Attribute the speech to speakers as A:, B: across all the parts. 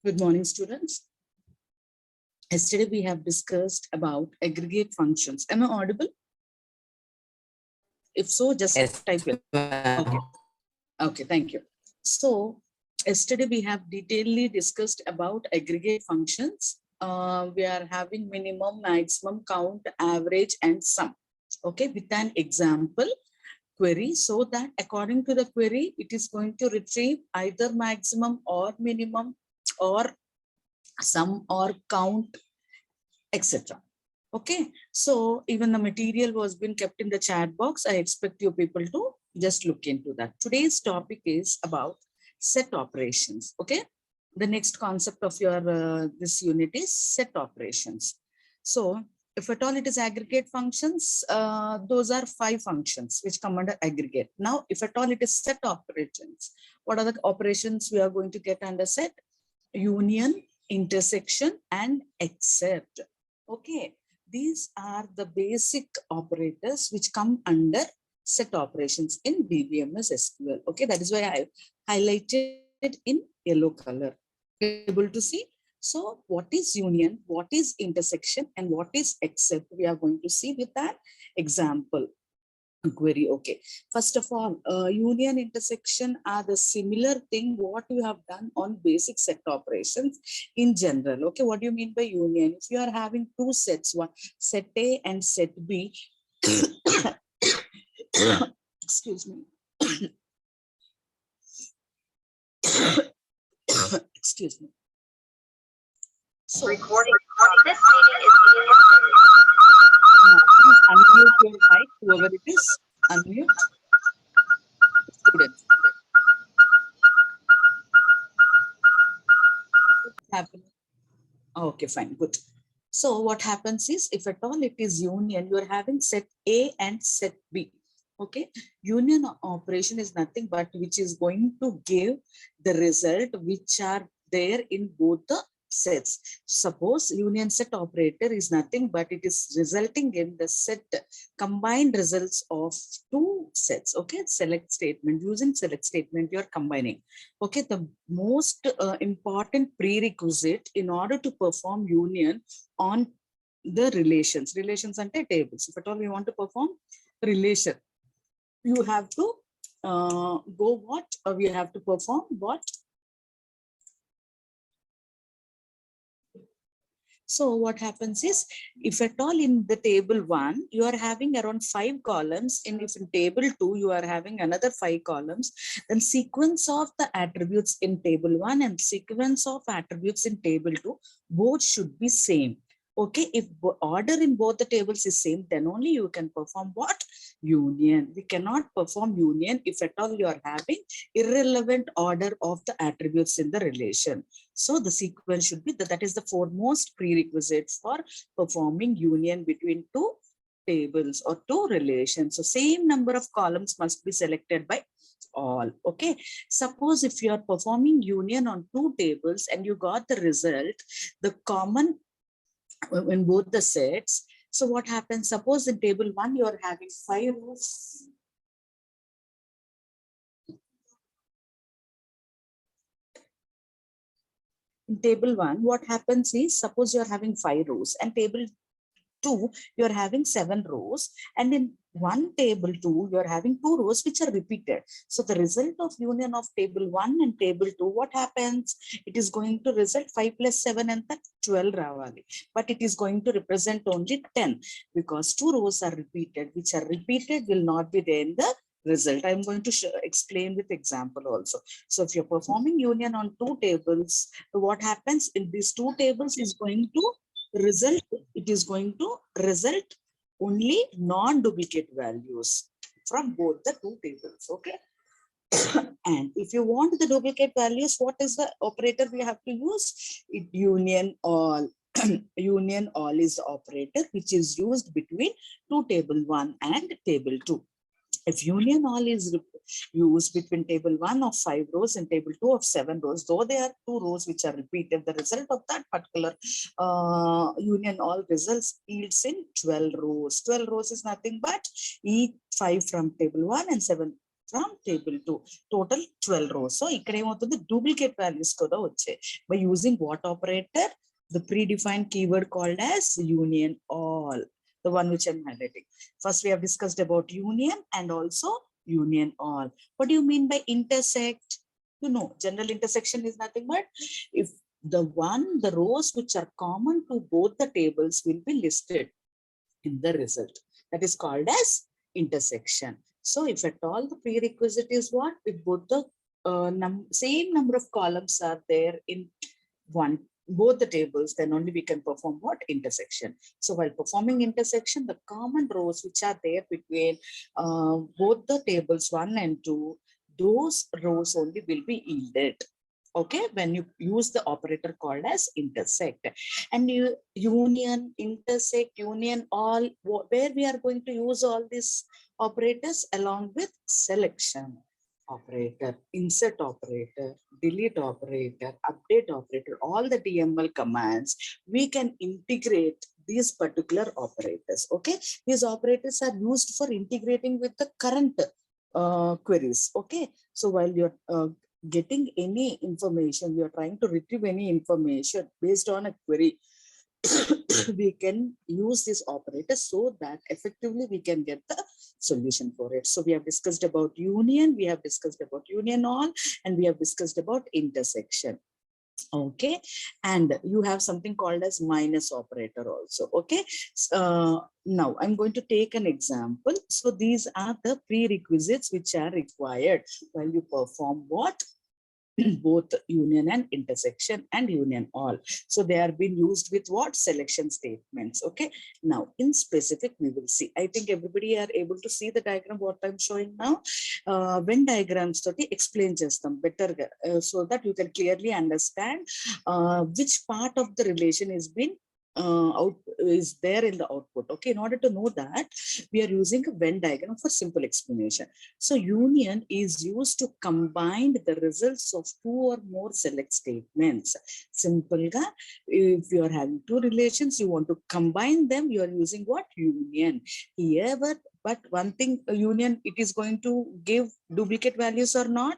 A: Good morning, students. Yesterday we have discussed about aggregate functions. Am I audible? If so, just type it. Okay. Okay, thank you. So yesterday we have detailedly discussed about aggregate functions. We are having minimum, maximum, count, average, and sum. Okay, with an example query, so that according to the query, it is going to retrieve either maximum or minimum or sum or count, etc. Okay, so even the material was been kept in the chat box. I expect you people to just look into that. Today's topic is about set operations. Okay, the next concept of your this unit is set operations. So if at all it is aggregate functions, those are 5 functions which come under aggregate. Now if at all it is set operations, what are the operations we are going to get under set? Union, intersection, and except. Okay, these are the basic operators which come under set operations in DBMS SQL. Okay, that is why I highlighted in yellow color. Able to see? So what is union, what is intersection, and what is except? We are going to see with that example query. Okay, first of all, union, intersection are the similar thing what you have done on basic set operations in general. Okay, what do you mean by union? If you are having two sets, one set A and set B, excuse me, excuse me. So
B: recording. This meeting is being recorded.
A: Now, please unmute your mic, whoever it is, unmute. Students. Okay, fine, good. So what happens is, if at all it is union, you are having set A and set B. Okay, union operation is nothing but which is going to give the result which are there in both the sets. Suppose union set operator is nothing but it is resulting in the set combined results of two sets. Okay, select statement, using select statement you are combining. Okay, the most important prerequisite in order to perform union on the relations and tables. If at all we want to perform relation, you have to go what? We have to perform what? So what happens is, if at all in the table 1, you are having around 5 columns, and if in table 2, you are having another 5 columns, then sequence of the attributes in table 1 and sequence of attributes in table 2, both should be same. Okay, if order in both the tables is same, then only you can perform what? Union. We cannot perform union if at all you are having irrelevant order of the attributes in the relation. So the sequence should be that is the foremost prerequisite for performing union between two tables or two relations. So same number of columns must be selected by all. Okay, suppose if you are performing union on two tables and you got the result, the common in both the sets. So what happens? Suppose in table 1 you are having 5 rows. In table 1, what happens is, suppose you are having 5 rows, and table 2, you are having 7 rows, and in one table 2, you are having 2 rows which are repeated. So the result of union of table 1 and table 2, what happens? It is going to result 5 plus 7 and 12 ravali, but it is going to represent only 10 because 2 rows are repeated, which are repeated will not be there in the result. I'm going to explain with example also. So if you're performing union on 2 tables, what happens in these 2 tables is going to result, it is going to result only non-duplicate values from both the 2 tables. Okay. And if you want the duplicate values, what is the operator we have to use? Union all. Union all is the operator which is used between table 1 and table 2. If union all is used between table 1 of 5 rows and table 2 of 7 rows, though there are 2 rows which are repeated, the result of that particular union all results yields in 12 rows. 12 rows is nothing but each 5 from table 1 and 7 from table 2. Total 12 rows. So ikkada emoutundi duplicate values kuda vachai by using what operator? The predefined keyword called as union all, the one which I'm highlighting. First we have discussed about union and also union all. What do you mean by intersect? You know, general intersection is nothing but if the rows which are common to both the tables will be listed in the result. That is called as intersection. So if at all the prerequisite is what? If both the same number of columns are there in both the tables, then only we can perform what? Intersection. So while performing intersection, the common rows which are there between both the tables 1 and 2, those rows only will be yielded. Okay, when you use the operator called as intersect. And union, intersect, union all, where we are going to use all these operators? Along with selection operator, insert operator, delete operator, update operator, all the DML commands, we can integrate these particular operators. Okay, these operators are used for integrating with the current queries. Okay, so while you're getting any information, we are trying to retrieve any information based on a query, we can use this operator so that effectively we can get the solution for it. So we have discussed about union, we have discussed about union all, and we have discussed about intersection. Okay, and you have something called as minus operator also. Okay, now I'm going to take an example. So these are the prerequisites which are required while you perform what? Both union and intersection and union all. So they are being used with what? Selection statements. Okay, now in specific we will see. I think everybody are able to see the diagram what I'm showing now. Venn diagrams to explain just them better so that you can clearly understand which part of the relation is been is there in the output. Okay, in order to know that, we are using a Venn diagram for simple explanation. So union is used to combine the results of 2 or more select statements. Simple ga, if you are having 2 relations, you want to combine them, you are using what? Union. Here, but one thing, union, it is going to give duplicate values or not?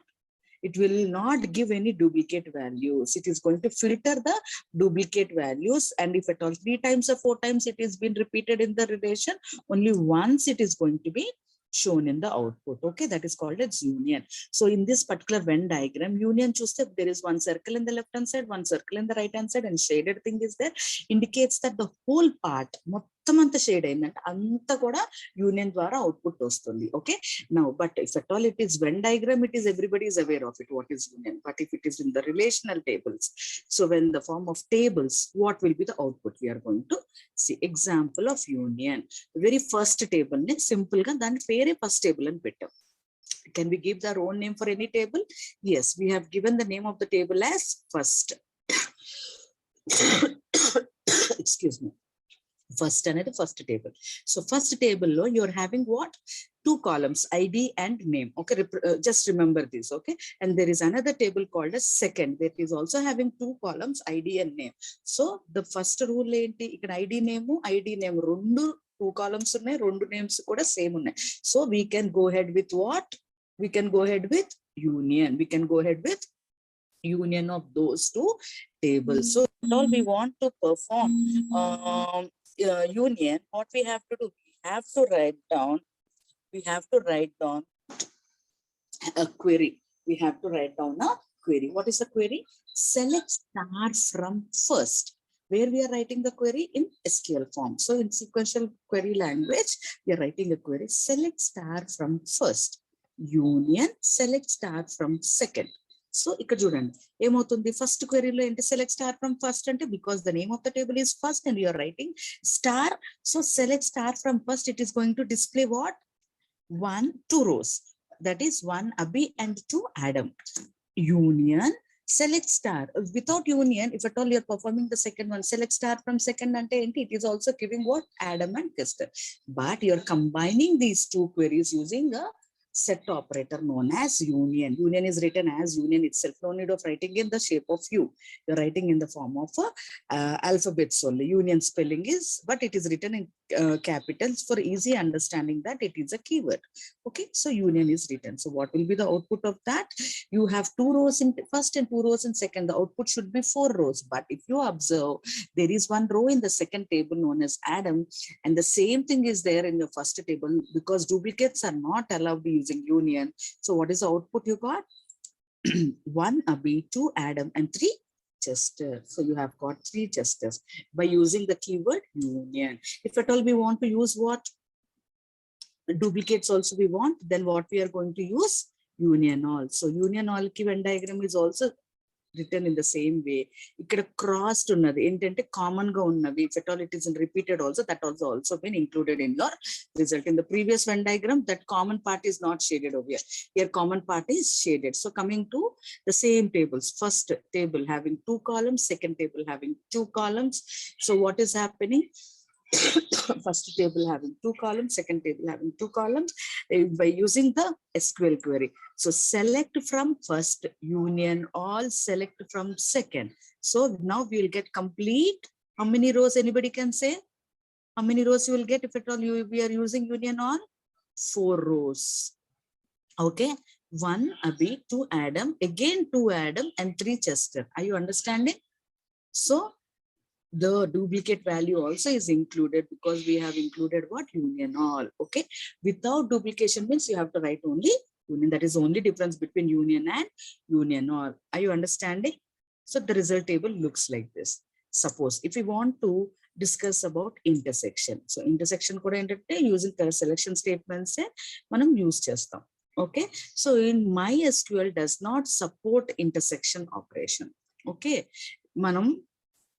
A: It will not give any duplicate values. It is going to filter the duplicate values. And if at all 3 times or 4 times it is been repeated in the relation, only once it is going to be shown in the output. Okay, that is called as union. So in this particular Venn diagram, union choose that there is one circle in the left hand side, one circle in the right hand side, and shaded thing is there, indicates that the whole part మొత్తమంతా shade అయిందంటే అంతా కూడా union ద్వారా output వస్తుంది. Okay, now but if at all it is Venn diagram, it is everybody is aware of it what is union. But if it is in the relational tables, so when the form of tables, what will be the output? We are going to see example of union. Very first table ne simple ga dani pere first table అని పెట్టాం. Can we give their own name for any table? Yes, we have given the name of the table as first. Excuse me. First అనేది first table. So first table lo you're having what? 2 columns, ID and name. Okay, just remember this. Okay, and there is another table called as second, that is also having 2 columns, ID and name. So the first rule enti ikkada ID name rendu 2 columns unnai, rendu names kuda same unnai. So we can go ahead with what? We can go ahead with union. We can go ahead with union of those 2 tables. So all we want to perform union, what we have to do? We have to write down a query. We have to write down a query. What is a query? Select star from first. Where we are writing the query? In SQL form. So in sequential query language, we are writing a query. Select star from first. Union, select star from second. So ఇక్కడ చూడండి ఏమవుతుంది, first క్వెరీలో ఏంటి? Select star from first అంటే because the name of the table is first and you are writing star. So select star from first, it is going to display what? 2 rows, that is 1 Abhi and 2 Adam. Union, select star. Without union, if at all you're performing the second one, select star from second ante enti, it is also giving what? Adam and Kester. But you're combining these 2 queries using a set operator known as union. Union is written as union itself. No need of writing in the shape of U. You're writing in the form of alphabets only. Union spelling is, but it is written in capitals for easy understanding that it is a keyword. Okay, so union is written. So what will be the output of that? You have 2 rows in first and 2 rows in second. The output should be 4 rows. But if you observe, there is 1 row in the second table known as Adam, and the same thing is there in the first table because duplicates are not allowed using union. So what is the output you got? 1 Abhi, 2 Adam, and 3 Chester. So you have got 3 Chesters by using the keyword union. If at all we want to use what? Duplicates also we want, then what we are going to use? Union all. So union all ki Venn diagram is also written in the same way. Ikkada crossed unnadi entante common ga unnavi. If at all it is repeated also, that also been included in your result. In the previous Venn diagram, that common part is not shaded over here. Here common part is shaded. So coming to the same tables, first table having 2 columns, second table having 2 columns. So what is happening? First table having 2 columns, second table having 2 columns by using the SQL query. So select from first union all, select from second. So now we will get complete. How many rows anybody can say? How many rows you will get if at all we are using union all? 4 rows. Okay, 1 Abhi, 2 Adam, again 2 Adam, and 3 Chester. Are you understanding? So the duplicate value also is included because we have included what? Union all. Okay, without duplication means you have to write only union. That is only difference between union and union all. Are you understanding? So the result table looks like this. Suppose if we want to discuss about intersection, so intersection kuda entante using the selection statements manam use chestam. Okay, so in MySQL does not support intersection operation. Okay, manam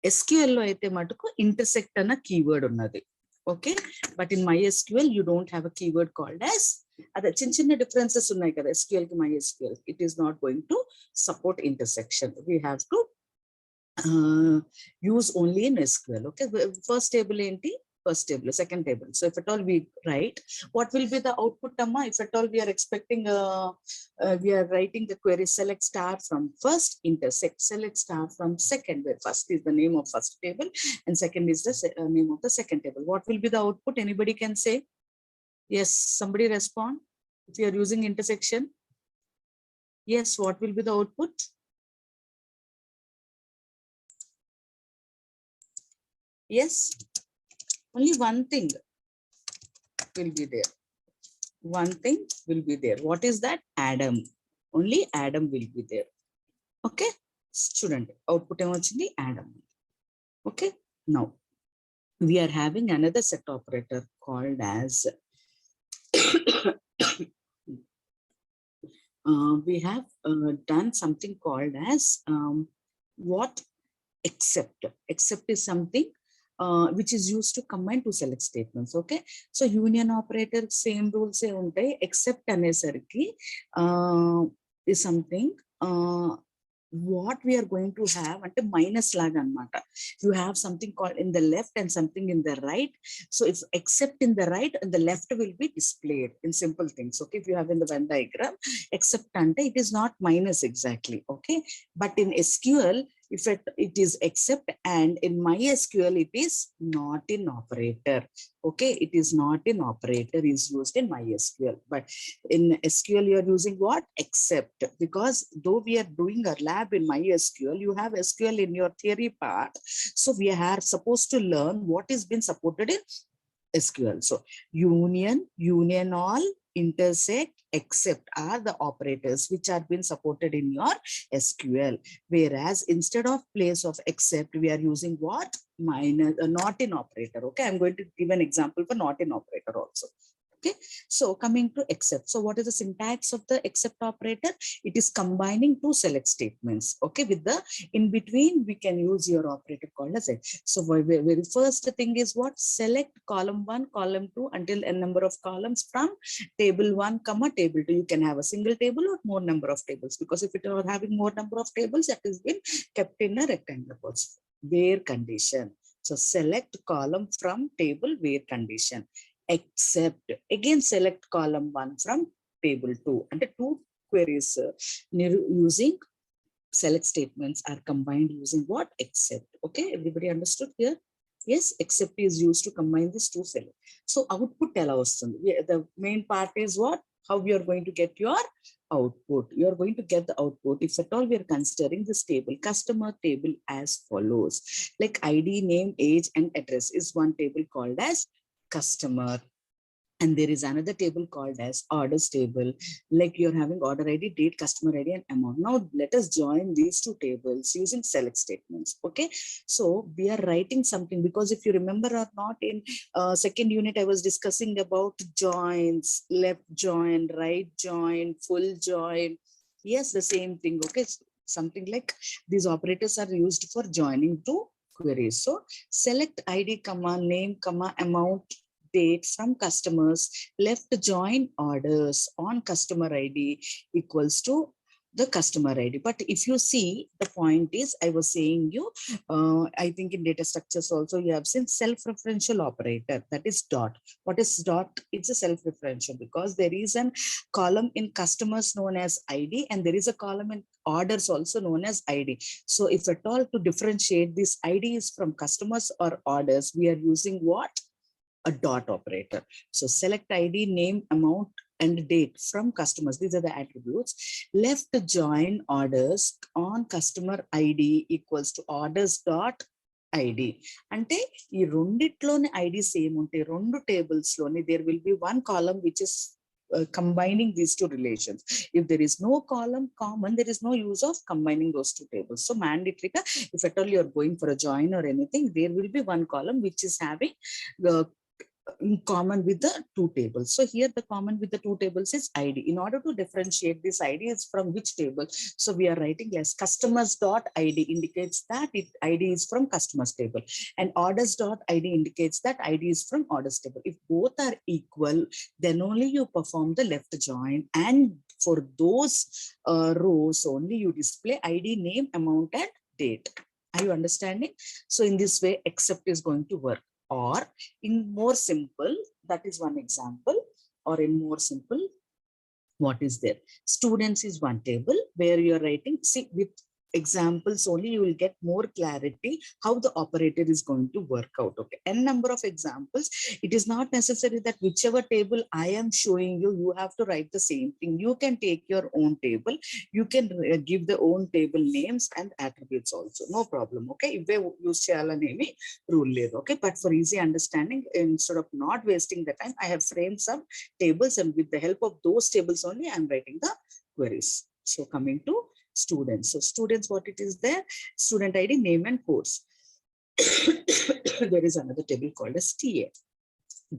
A: SQL lo aithe matuku intersect ana keyword unnadi. Okay, but in MySQL you don't have a keyword called as other chinna differences unnai kada SQL ki MySQL. It is not going to support intersection. We have to use only in SQL. Okay, first table enti? First table, second table. So if at all we write, what will be the output, Amma? If at all we are expecting, we are writing the query select star from first, intersect, select star from second, where first is the name of first table and second is the name of the second table. What will be the output? Anybody can say? Yes, somebody respond. If you are using intersection, yes, what will be the output? Yes, only one thing will be there. One thing will be there. What is that? Adam. Only Adam will be there. Okay, student, output the Adam. Okay, now we are having another set operator called as we have done something called as what? Except. Except is something which is used to combine two select statements. Okay, so union operator same rules untai, except anesariki is something what we are going to have at a minus laga anamata. You have something called in the left and something in the right. So if except in the right and the left will be displayed in simple things. Okay, if you have in the Venn diagram, except ante it is not minus exactly. Okay, but in SQL, if it is except, and in MySQL it is not in operator. Okay, it is not in operator is used in MySQL, but in SQL you are using what? Except, because though we are doing a lab in MySQL, you have SQL in your theory part. So we are supposed to learn what is being supported in SQL. So union, union all, intersect, except are the operators which are being supported in your SQL. Whereas instead of place of except, we are using what? Minus, not in operator. Okay, I'm going to give an example for not in operator also. Okay, so coming to except. So what is the syntax of the except operator? It is combining two select statements. Okay, with the in between, we can use your operator called as X. So very first thing is what? Select column 1, column 2 until n number of columns from table 1, comma table 2. You can have a single table or more number of tables, because if it are having more number of tables, that is been kept in a rectangular box. Where condition. So select column from table where condition. Except, again select column 1 from table 2. And the two queries using select statements are combined using what? Except. Okay, everybody understood here? Yes, except is used to combine these two select. So output ఎలా వస్తుంది? The main part is what? How we are going to get your output. You are going to get the output if at all we are considering this table, customer table as follows. Like ID, name, age, and address is one table called as customer. And there is another table called as orders table. Like you're having order ID, date, customer ID, and amount. Now let us join these two tables using select statements. Okay, so we are writing something, because if you remember or not, in second unit I was discussing about joins, left join, right join, full join. Yes, the same thing. Okay, something like these operators are used for joining two queries. So select ID comma name comma amount date from customers, left join orders on customer ID equals to the customer ID. But if you see, the point is, I was saying you, I think in data structures also you have seen self-referential operator, that is dot. What is dot? It's a self-referential because there is a column in customers known as ID, and there is a column in orders also known as ID. So if at all to differentiate this IDs from customers or orders, we are using what? A dot operator. So select ID, name, amount, and date from customers. These are the attributes. Left join orders on customer ID equals to orders dot ID. అంటే ఈ రెండిట్లోని ID same ఉంటాయి. రెండు tables లోని there will be one column which is combining these two relations. If there is no column common, there is no use of combining those two tables. So mandatory, if at all you are going for a join or anything, there will be one column which is having the in common with the two tables. So here the common with the two tables is ID. In order to differentiate this ID is from which table, so we are writing as customers dot ID indicates that ID is from customers table, and orders dot ID indicates that ID is from orders table. If both are equal, then only you perform the left join, and for those rows only you display ID, name, amount, and date. Are you understanding? So in this way except is going to work. Or in more simple, that is one example, or in more simple, what is there? Students is one table where you are writing, see, with examples only you will get more clarity how the operator is going to work out. Okay, n number of examples. It is not necessary that whichever table I am showing you, you have to write the same thing. You can take your own table, you can give the own table names and attributes also, no problem. Okay, if they use cheyalanemi rule ledu. Okay, but for easy understanding, instead of not wasting the time, I have framed some tables, and with the help of those tables only I am writing the queries. So coming to students. So students, what it is there? Student ID, name, and course. There is another table called as TA.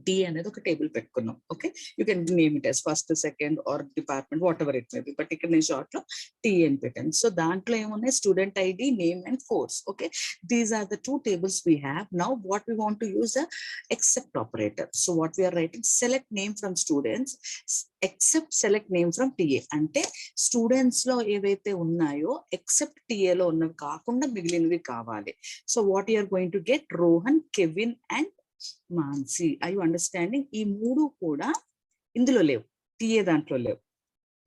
A: D అనేది ఒక table పెట్టుకున్నాం. Okay, you can name it as first, second are department, what ever it may be, but ఇక్కడ నేను short లో tea అని పెట్టాను. So దాంట్లో ఏమున్నాయి? Student ID, name, and course. Okay, these are the two tables we have. Now what we want to use a except operator. So what we are writing, select name from students except select name from TA. అంటే students లో ఏవైతే ఉన్నాయో except టీఏలో ఉన్నవి కాకుండా మిగిలినవి కావాలి. So what you are going to get, Rohan, Kevin, and Mansi. I you understanding? ఈ మూడు కూడా ఇందులో లేవు, టీఏ దాంట్లో లేవు.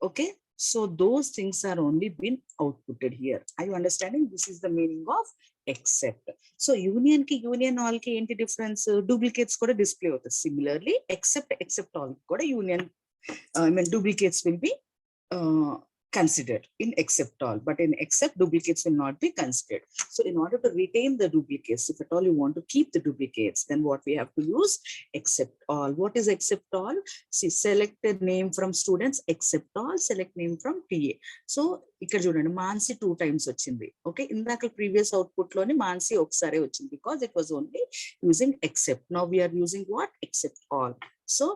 A: Okay, so those things are only been outputted here. I you understanding? This is the meaning of except. So union కి union all కి ఏంటి డిఫరెన్స్? డూప్లికేట్స్ కూడా డిస్ప్లే అవుతుంది. సిమిలర్లీ ఎక్సెప్ట్ ఆల్ కూడా union, I mean duplicates will be considered in except all, but in except duplicates will not be considered. So in order to retain the duplicates, if at all you want to keep the duplicates, then what we have to use? Except all. What is except all? See, select a name from students, except all, select name from TA. So ఇక్కడ చూడండి, Mansi 2 times వచ్చింది. Okay, ఇందాక previous output లోని మాన్సి ఒకసారి వచ్చింది, because it was only using except. Now we are using what? Except all. So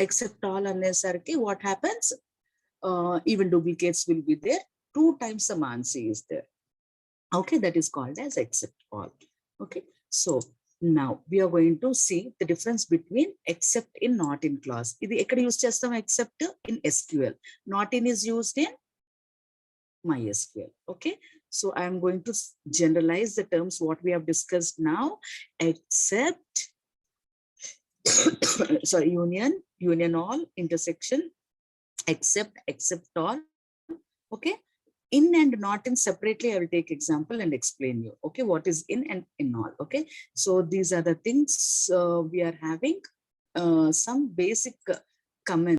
A: except all అనేసరికి what happens? Even duplicates will be there. 2 times the Mansi is there. Okay, that is called as except all. Okay, so now we are going to see the difference between except in not in clause. Idi ekkada use chestam? Except in SQL. Not in is used in MySQL. Okay, so I am going to generalize the terms what we have discussed now. Except sorry, union, union all, intersection, except or, okay. In and not in separately, I will take example and explain you, okay, what is in and in all, okay. So these are the things we are having some basic comments